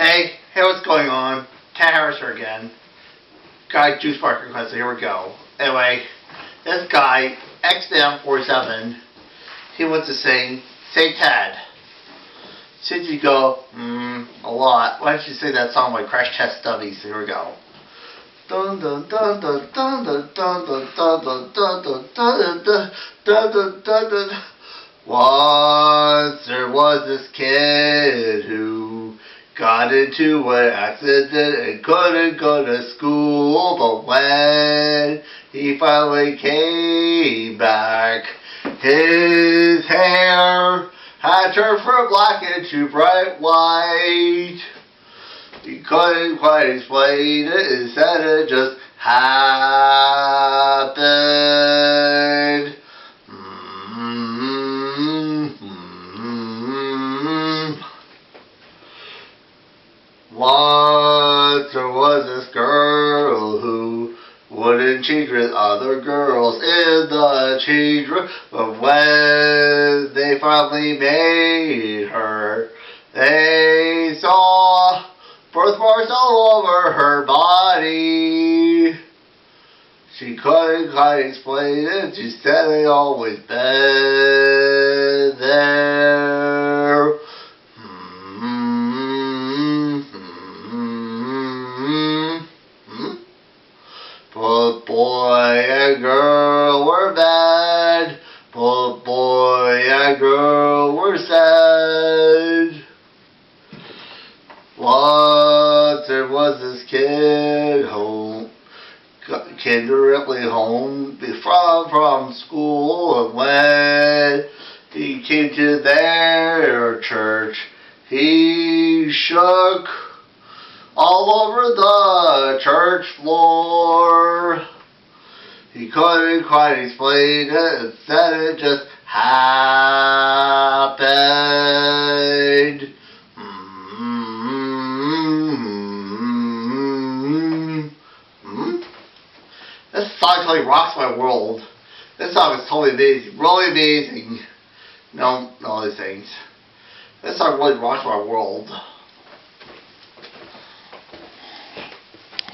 Hey, what's going on? Cat Harris here again. Guy Juice Parker request, so here we go. Anyway, this guy, XM47, he wants to sing, say Tad. Since you go, a lot, why don't you sing that song by Crash Test Dummies? So here we go. Dun dun dun dun dun dun dun dun dun dun dun dun dun dun dun dun. Once there was this kid who got into an accident and couldn't go to school, but when he finally came back, his hair had turned from black into bright white. He couldn't quite explain it, instead it just happened. Once there was this girl who wouldn't change with other girls in the change room, but when they finally made her, they saw birthmarks all over her body. She couldn't quite explain it, she said they always been there. But boy and girl were bad, but boy and girl were sad. Once there was this kid directly home from school, and when he came to their church, he shook all over the church floor. He couldn't quite explain it, and said it just happened. This song totally rocks my world. This song is totally amazing, really amazing. No, all these things. This song really rocks my world.